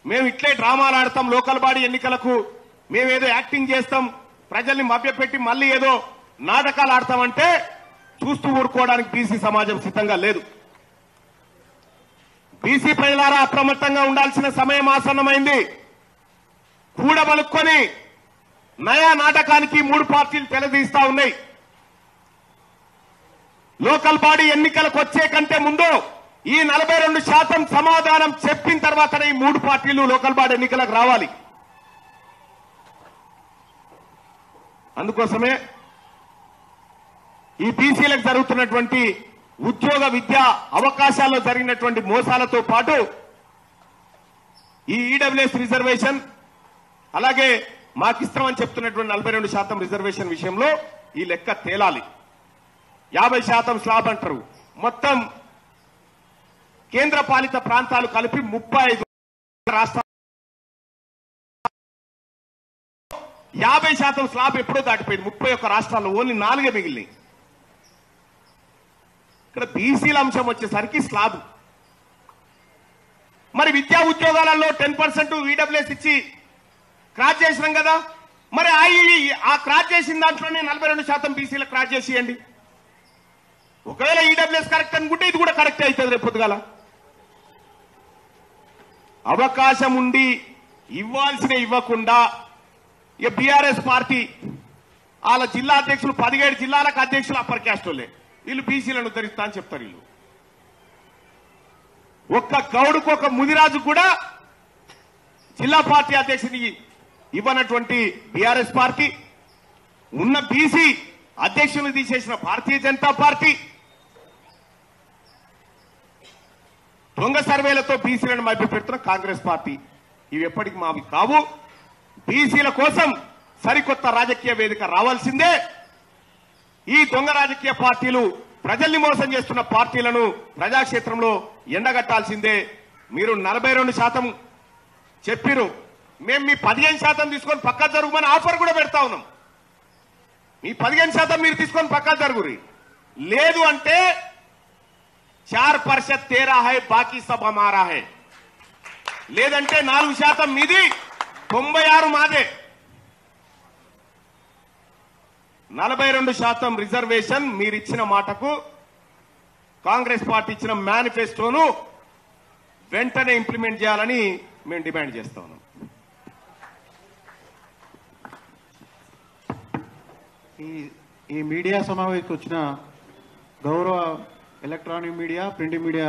మేము ఇట్లే డ్రామాలు ఆడతాం, లోకల్ బాడీ ఎన్నికలకు మేమేదో యాక్టింగ్ చేస్తాం, ప్రజల్ని మభ్యపెట్టి మళ్ళీ ఏదో నాటకాలు ఆడతామంటే చూస్తూ ఊరుకోవడానికి బీసీ సమాజం సిద్ధంగా లేదు. బీసీ ప్రజలారా అప్రమత్తంగా ఉండాల్సిన సమయం ఆసన్నమైంది. కూడబలుక్కొని నయా నాటకానికి 3 పార్టీలు తెలదీస్తా ఉన్నాయి. లోకల్ బాడీ ఎన్నికలకు వచ్చే కంటే ముందు ఈ 42% సమాధానం చెప్పిన తర్వాతనే ఈ 3 పార్టీలు లోకల్ బాడీ ఎన్నికలకు రావాలి. అందుకోసమే ఈ బీసీలకు జరుగుతున్నటువంటి ఉద్యోగ విద్యా అవకాశాల్లో జరిగినటువంటి మోసాలతో పాటు ఈ ఈడబ్ల్యూఎస్ రిజర్వేషన్ అలాగే మాకిస్తామని చెప్తున్నటువంటి 42% రిజర్వేషన్ విషయంలో ఈ లెక్క తేలాలి. 50% స్లాబ్ అంటారు. మొత్తం కేంద్ర పాలిత ప్రాంతాలు కలిపి 35 రాష్ట్రాలు 50% స్లాబ్ ఎప్పుడో దాటిపోయింది. 31 రాష్ట్రాల్లో ఓన్లీ 4 మిగిలినాయి. ఇక్కడ బీసీల అంశం వచ్చేసరికి స్లాబ్. మరి విద్యా ఉద్యోగాలలో 10% ఈడబ్ల్యూఎస్ ఇచ్చి క్రాచ్ చేసినాం కదా, మరి ఆ క్రాచ్ చేసిన దాంట్లోనే 42% బీసీల క్రాచ్ చేసేయండి. ఒకవేళ ఈడబ్ల్యూఎస్ కరెక్ట్ అనుకుంటే ఇది కూడా కరెక్ట్ అవుతుంది రేపు పొద్దుగాల. అవకాశం ఉండి ఇవ్వాల్సిన ఇవ్వకుండా ఇక బీఆర్ఎస్ పార్టీ వాళ్ళ జిల్లా అధ్యక్షులు 17 జిల్లాలకు అధ్యక్షులు అప్పర్ క్యాస్ట్ వాళ్ళే, వీళ్ళు బీసీలను ఉద్ధరిస్తా అని చెప్తారు. వీళ్ళు ఒక్క గౌడుకు ఒక ముదిరాజు కూడా జిల్లా పార్టీ అధ్యక్షుడికి ఇవ్వనటువంటి బీఆర్ఎస్ పార్టీ, ఉన్న బీసీ అధ్యక్షులను తీసేసిన భారతీయ జనతా పార్టీ, దొంగ సర్వేలతో బీసీలను మభ్యపెడుతున్న కాంగ్రెస్ పార్టీ, ఇవి ఎప్పటికి మావి కావు. బీసీల కోసం సరికొత్త రాజకీయ వేదిక రావాల్సిందే. ఈ దొంగ రాజకీయ పార్టీలు ప్రజల్ని మోసం చేస్తున్న పార్టీలను ప్రజాక్షేత్రంలో ఎండగట్టాల్సిందే. మీరు 42% చెప్పిరు, మేము మీ 15% తీసుకొని పక్కా జరుగుమని ఆఫర్ కూడా పెడతా ఉన్నాం. మీ 15% మీరు తీసుకొని పక్కా జరుగురి, లేదు అంటే 4% తేరా హై బాకీ సబ్ హమారా హై, లేదంటే 4% మీది 96 మాదే. 42% రిజర్వేషన్ మీరిచ్చిన మాటకు కాంగ్రెస్ పార్టీ ఇచ్చిన మేనిఫెస్టోను వెంటనే ఇంప్లిమెంట్ చేయాలని మేము డిమాండ్ చేస్తా ఉన్నాం. ఈ మీడియా సమావేశకు వచ్చిన గౌరవ electronic media, print media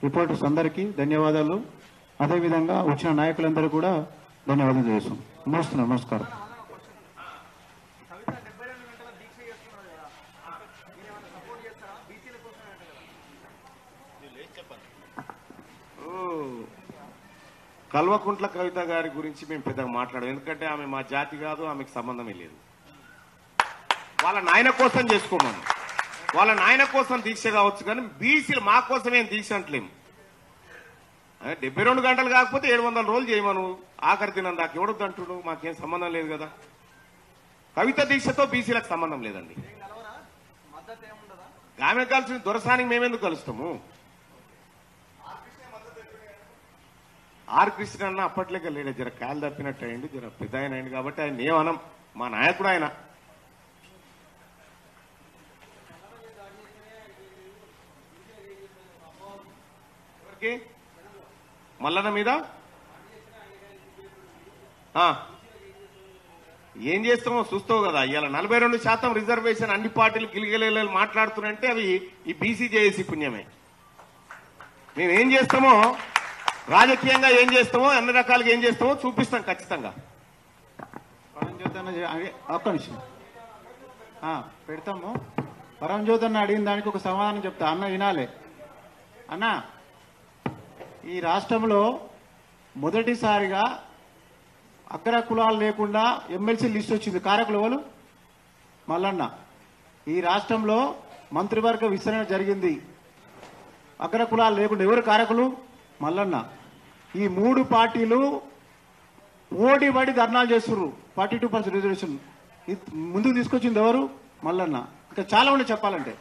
reporters అందరికీ ధన్యవాదాలు. అదేవిధంగా వచ్చిన నాయకులందరూ కూడా ధన్యవాదాలు చేస్తాం. నమస్కారం. కల్వకుంట్ల కవిత గారి గురించి మేము పెద్దగా మాట్లాడాం, ఎందుకంటే ఆమె మా జాతి కాదు, ఆమెకు సంబంధమే లేదు. వాళ్ళ నాయన కోసం చేసుకోమను, వాళ్ళ నాయన కోసం దీక్ష కావచ్చు, కానీ బీసీలు మా కోసం ఏం దీక్ష అంటలేము. 72 గంటలు కాకపోతే 700 రోజులు చేయమను, ఆఖరి దినం దాకా ఎవడొద్దు అంటుడు, మాకేం సంబంధం లేదు కదా. కవిత దీక్షతో బీసీలకు సంబంధం లేదండి. ఆమె కలిసి దొరసానికి మేమెందుకు కలుస్తాము? ఆర్ కృష్ణ అన్న అప్పట్లేక లేడు, జర కాలు తప్పినట్టు అయ్యిండు, జర పెద్ద ఆయన అయింది కాబట్టి ఆయన ఏమనం, మా నాయకుడు ఆయన. ఎవరికి? మల్లన్న మీద ఏం చేస్తామో చూస్తావు కదా. ఇవాళ 42% రిజర్వేషన్ అన్ని పార్టీలు గిలిగిలేలు మాట్లాడుతున్నాయంటే అవి ఈ బీసీ జేఏసీ పుణ్యమే. మేమేం చేస్తామో రాజకీయంగా ఏం చేస్తామో, అన్ని రకాలుగా ఏం చేస్తామో చూపిస్తాం ఖచ్చితంగా. ఒక్క నిమిషం పెడతాము. పరంజ్యోతి అన్న అడిగిన దానికి ఒక సమాధానం చెప్తా. అన్న వినాలి. అన్న, ఈ రాష్ట్రంలో మొదటిసారిగా అగ్ర కులాలు లేకుండా ఎమ్మెల్సీ లిస్ట్ వచ్చింది. కారకులు ఎవరు? మల్లన్న. ఈ రాష్ట్రంలో మంత్రివర్గ విస్తరణ జరిగింది. అగ్ర కులాలు లేకుండా ఎవరు కారకులు? మల్లన్న. ఈ 3 పార్టీలు పోటీ పడి ధర్నాలు చేస్తున్నారు. 42% రిజర్వేషన్ ముందుకు తీసుకొచ్చింది ఎవరు? మల్లన్న. ఇంకా చాలా ఉండే చెప్పాలంటే.